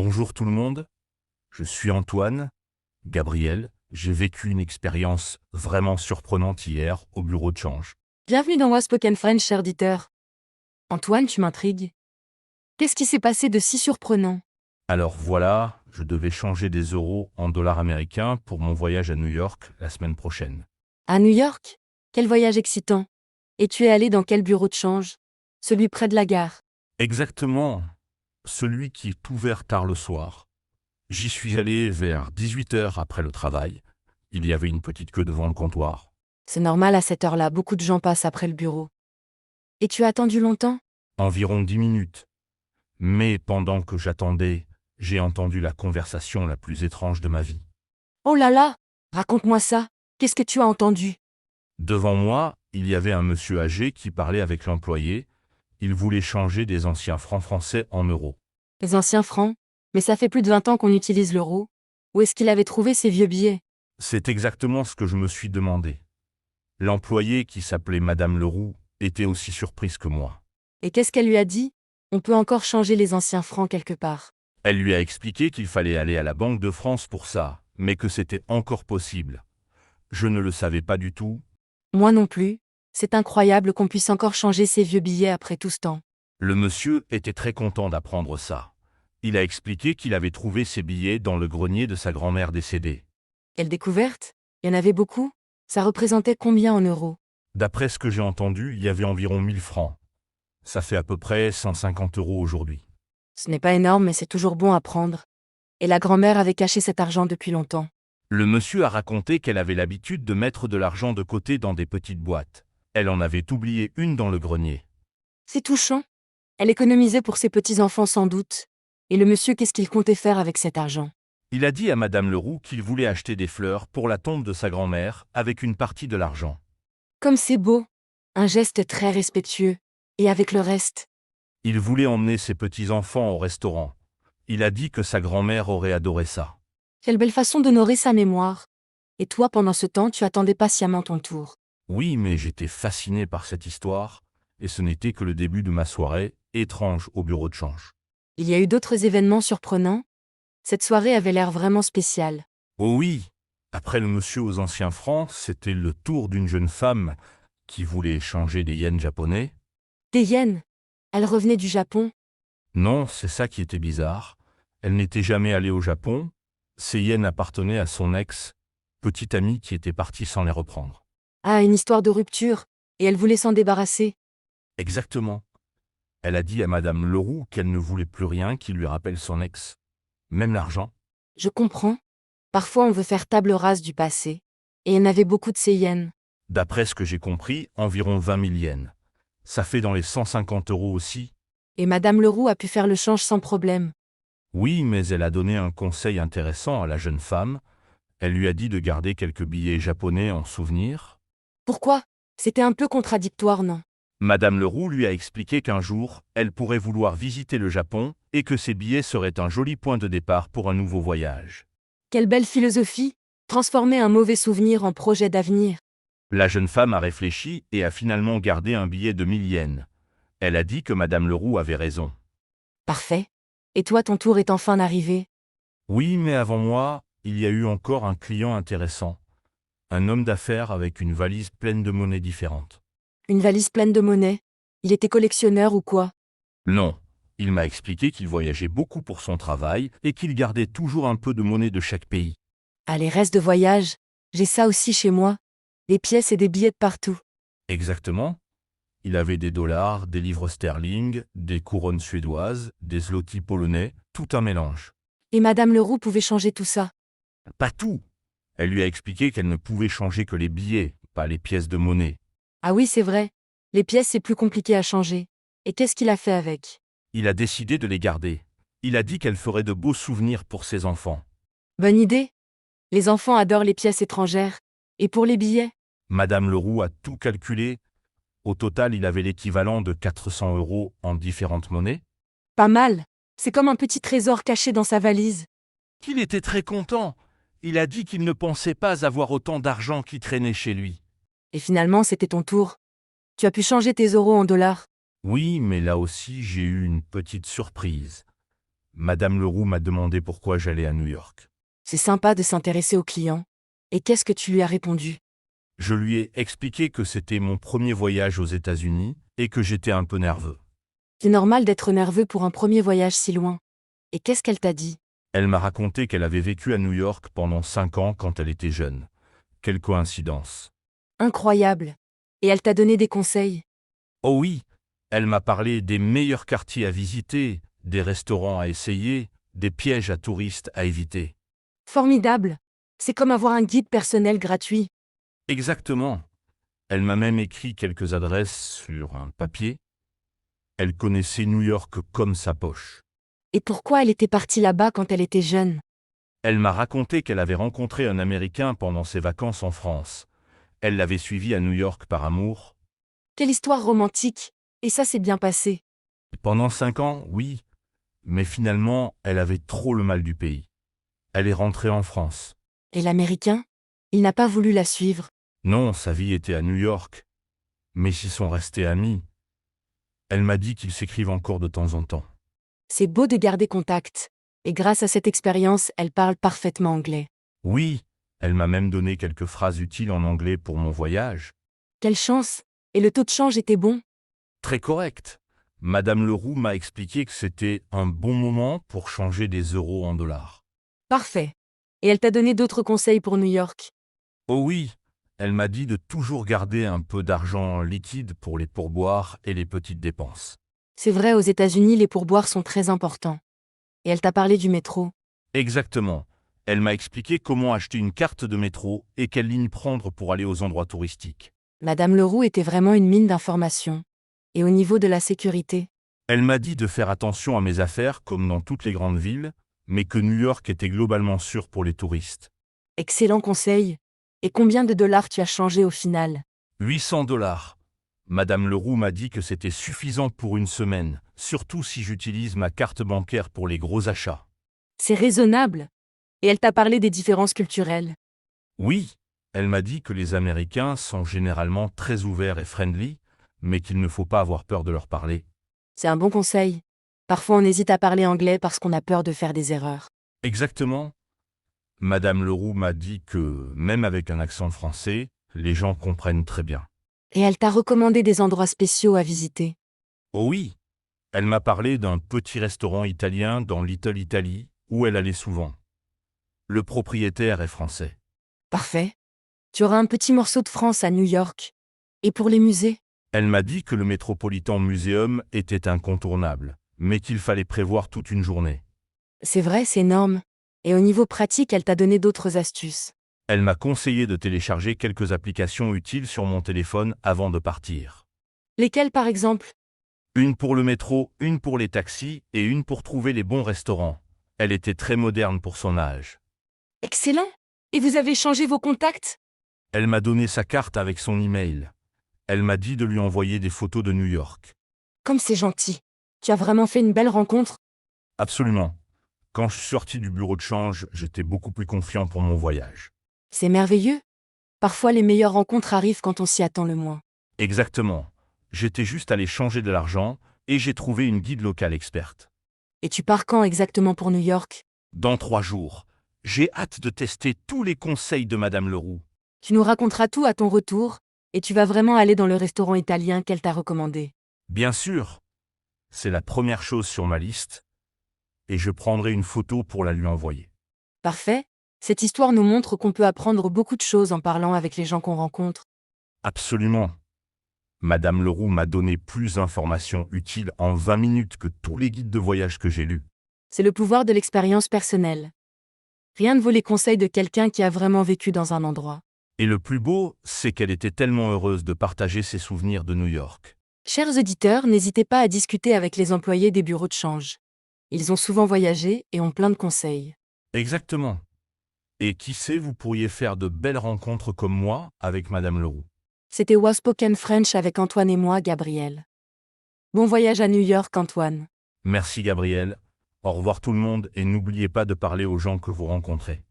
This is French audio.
Bonjour tout le monde, je suis Antoine. Gabriel, j'ai vécu une expérience vraiment surprenante hier au bureau de change. Bienvenue dans Was Spoken French, cher auditeur. Antoine, tu m'intrigues. Qu'est-ce qui s'est passé de si surprenant? Alors voilà, je devais changer des euros en dollars américains pour mon voyage à New York la semaine prochaine. À New York? Quel voyage excitant. Et tu es allé dans quel bureau de change? Celui près de la gare. Exactement, celui qui est ouvert tard le soir. J'y suis allé vers 18 heures après le travail. Il y avait une petite queue devant le comptoir. C'est normal à cette heure-là, beaucoup de gens passent après le bureau. Et tu as attendu longtemps? Environ 10 minutes. Mais pendant que j'attendais, j'ai entendu la conversation la plus étrange de ma vie. Oh là là! Raconte-moi ça. Qu'est-ce que tu as entendu? Devant moi, il y avait un monsieur âgé qui parlait avec l'employé. Il voulait changer des anciens francs français en euros. Les anciens francs? Mais ça fait plus de 20 ans qu'on utilise l'euro. Où est-ce qu'il avait trouvé ces vieux billets? C'est exactement ce que je me suis demandé. L'employé, qui s'appelait Madame Leroux, était aussi surprise que moi. Et qu'est-ce qu'elle lui a dit? On peut encore changer les anciens francs quelque part. Elle lui a expliqué qu'il fallait aller à la Banque de France pour ça, mais que c'était encore possible. Je ne le savais pas du tout. Moi non plus. C'est incroyable qu'on puisse encore changer ces vieux billets après tout ce temps. Le monsieur était très content d'apprendre ça. Il a expliqué qu'il avait trouvé ses billets dans le grenier de sa grand-mère décédée. Quelle découverte? Il y en avait beaucoup? Ça représentait combien en euros? D'après ce que j'ai entendu, il y avait environ 1000 francs. Ça fait à peu près 150 euros aujourd'hui. Ce n'est pas énorme, mais c'est toujours bon à prendre. Et la grand-mère avait caché cet argent depuis longtemps. Le monsieur a raconté qu'elle avait l'habitude de mettre de l'argent de côté dans des petites boîtes. Elle en avait oublié une dans le grenier. C'est touchant. Elle économisait pour ses petits-enfants sans doute. Et le monsieur, qu'est-ce qu'il comptait faire avec cet argent? Il a dit à Madame Leroux qu'il voulait acheter des fleurs pour la tombe de sa grand-mère avec une partie de l'argent. Comme c'est beau. Un geste très respectueux. Et avec le reste? Il voulait emmener ses petits-enfants au restaurant. Il a dit que sa grand-mère aurait adoré ça. Quelle belle façon d'honorer sa mémoire. Et toi, pendant ce temps, tu attendais patiemment ton tour. Oui, mais j'étais fasciné par cette histoire, et ce n'était que le début de ma soirée étrange au bureau de change. Il y a eu d'autres événements surprenants? Cette soirée avait l'air vraiment spéciale. Oh oui, après le monsieur aux anciens francs, c'était le tour d'une jeune femme qui voulait échanger des yens japonais. Des yens. Elle revenait du Japon. Non, c'est ça qui était bizarre. Elle n'était jamais allée au Japon. Ces yens appartenaient à son ex, petite amie qui était partie sans les reprendre. Ah, une histoire de rupture. Et elle voulait s'en débarrasser. Exactement. Elle a dit à Madame Leroux qu'elle ne voulait plus rien qui lui rappelle son ex, même l'argent. Je comprends. Parfois on veut faire table rase du passé. Et elle avait beaucoup de ces yens. D'après ce que j'ai compris, environ 20 000 yens. Ça fait dans les 150 euros aussi. Et Madame Leroux a pu faire le change sans problème. Oui, mais elle a donné un conseil intéressant à la jeune femme. Elle lui a dit de garder quelques billets japonais en souvenir. Pourquoi? C'était un peu contradictoire, non? Madame Leroux lui a expliqué qu'un jour, elle pourrait vouloir visiter le Japon et que ces billets seraient un joli point de départ pour un nouveau voyage. Quelle belle philosophie! Transformer un mauvais souvenir en projet d'avenir. La jeune femme a réfléchi et a finalement gardé un billet de 1000 yens. Elle a dit que Madame Leroux avait raison. Parfait. Et toi, ton tour est enfin arrivé. Oui, mais avant moi, il y a eu encore un client intéressant. Un homme d'affaires avec une valise pleine de monnaies différentes. Une valise pleine de monnaie. Il était collectionneur ou quoi? Non, il m'a expliqué qu'il voyageait beaucoup pour son travail et qu'il gardait toujours un peu de monnaie de chaque pays. Ah, les restes de voyage. J'ai ça aussi chez moi. Des pièces et des billets de partout. Exactement. Il avait des dollars, des livres sterling, des couronnes suédoises, des zlotys polonais, tout un mélange. Et Madame Leroux pouvait changer tout ça. Pas tout. Elle lui a expliqué qu'elle ne pouvait changer que les billets, pas les pièces de monnaie. Ah oui, c'est vrai. Les pièces, c'est plus compliqué à changer. Et qu'est-ce qu'il a fait avec? Il a décidé de les garder. Il a dit qu'elle ferait de beaux souvenirs pour ses enfants. Bonne idée. Les enfants adorent les pièces étrangères. Et pour les billets? Madame Leroux a tout calculé. Au total, il avait l'équivalent de 400 euros en différentes monnaies. Pas mal. C'est comme un petit trésor caché dans sa valise. Il était très content. Il a dit qu'il ne pensait pas avoir autant d'argent qui traînait chez lui. Et finalement, c'était ton tour. Tu as pu changer tes euros en dollars. Oui, mais là aussi, j'ai eu une petite surprise. Madame Leroux m'a demandé pourquoi j'allais à New York. C'est sympa de s'intéresser aux clients. Et qu'est-ce que tu lui as répondu? Je lui ai expliqué que c'était mon premier voyage aux États-Unis et que j'étais un peu nerveux. C'est normal d'être nerveux pour un premier voyage si loin. Et qu'est-ce qu'elle t'a dit? Elle m'a raconté qu'elle avait vécu à New York pendant 5 ans quand elle était jeune. Quelle coïncidence. Incroyable. Et elle t'a donné des conseils? Oh oui, elle m'a parlé des meilleurs quartiers à visiter, des restaurants à essayer, des pièges à touristes à éviter. Formidable. C'est comme avoir un guide personnel gratuit. Exactement. Elle m'a même écrit quelques adresses sur un papier. Elle connaissait New York comme sa poche. Et pourquoi elle était partie là-bas quand elle était jeune? Elle m'a raconté qu'elle avait rencontré un Américain pendant ses vacances en France. Elle l'avait suivi à New York par amour. Quelle histoire romantique. Et ça s'est bien passé. Pendant 5 ans, oui, mais finalement, elle avait trop le mal du pays. Elle est rentrée en France. Et l'Américain? Il n'a pas voulu la suivre. Non, sa vie était à New York, mais ils sont restés amis. Elle m'a dit qu'ils s'écrivent encore de temps en temps. C'est beau de garder contact. Et grâce à cette expérience, elle parle parfaitement anglais. Oui, elle m'a même donné quelques phrases utiles en anglais pour mon voyage. Quelle chance. Et le taux de change était bon? Très correct. Madame Leroux m'a expliqué que c'était un bon moment pour changer des euros en dollars. Parfait. Et elle t'a donné d'autres conseils pour New York? Oh oui, elle m'a dit de toujours garder un peu d'argent liquide pour les pourboires et les petites dépenses. C'est vrai, aux États-Unis, les pourboires sont très importants. Et elle t'a parlé du métro. Exactement. Elle m'a expliqué comment acheter une carte de métro et quelle ligne prendre pour aller aux endroits touristiques. Madame Leroux était vraiment une mine d'informations. Et au niveau de la sécurité? Elle m'a dit de faire attention à mes affaires comme dans toutes les grandes villes, mais que New York était globalement sûr pour les touristes. Excellent conseil. Et combien de dollars tu as changé au final? 800 dollars. Madame Leroux m'a dit que c'était suffisant pour une semaine, surtout si j'utilise ma carte bancaire pour les gros achats. C'est raisonnable. Et elle t'a parlé des différences culturelles. Oui, elle m'a dit que les Américains sont généralement très ouverts et friendly, mais qu'il ne faut pas avoir peur de leur parler. C'est un bon conseil. Parfois on hésite à parler anglais parce qu'on a peur de faire des erreurs. Exactement. Madame Leroux m'a dit que, même avec un accent français, les gens comprennent très bien. Et elle t'a recommandé des endroits spéciaux à visiter. Oh oui, elle m'a parlé d'un petit restaurant italien dans Little Italy, où elle allait souvent. Le propriétaire est français. Parfait. Tu auras un petit morceau de France à New York. Et pour les musées? Elle m'a dit que le Metropolitan Museum était incontournable, mais qu'il fallait prévoir toute une journée. C'est vrai, c'est énorme. Et au niveau pratique, elle t'a donné d'autres astuces. Elle m'a conseillé de télécharger quelques applications utiles sur mon téléphone avant de partir. Lesquelles par exemple? Une pour le métro, une pour les taxis et une pour trouver les bons restaurants. Elle était très moderne pour son âge. Excellent. Et vous avez changé vos contacts? Elle m'a donné sa carte avec son email. Elle m'a dit de lui envoyer des photos de New York. Comme c'est gentil. Tu as vraiment fait une belle rencontre. Absolument. Quand je suis sorti du bureau de change, j'étais beaucoup plus confiant pour mon voyage. C'est merveilleux. Parfois les meilleures rencontres arrivent quand on s'y attend le moins. Exactement. J'étais juste allé changer de l'argent et j'ai trouvé une guide locale experte. Et tu pars quand exactement pour New York? Dans 3 jours. J'ai hâte de tester tous les conseils de Madame Leroux. Tu nous raconteras tout à ton retour, et tu vas vraiment aller dans le restaurant italien qu'elle t'a recommandé. Bien sûr. C'est la première chose sur ma liste. Et je prendrai une photo pour la lui envoyer. Parfait. Cette histoire nous montre qu'on peut apprendre beaucoup de choses en parlant avec les gens qu'on rencontre. Absolument. Madame Leroux m'a donné plus d'informations utiles en 20 minutes que tous les guides de voyage que j'ai lus. C'est le pouvoir de l'expérience personnelle. Rien ne vaut les conseils de quelqu'un qui a vraiment vécu dans un endroit. Et le plus beau, c'est qu'elle était tellement heureuse de partager ses souvenirs de New York. Chers auditeurs, n'hésitez pas à discuter avec les employés des bureaux de change. Ils ont souvent voyagé et ont plein de conseils. Exactement. Et qui sait, vous pourriez faire de belles rencontres comme moi avec Madame Leroux. C'était Was Spoken French avec Antoine et moi, Gabriel. Bon voyage à New York, Antoine. Merci Gabriel. Au revoir tout le monde et n'oubliez pas de parler aux gens que vous rencontrez.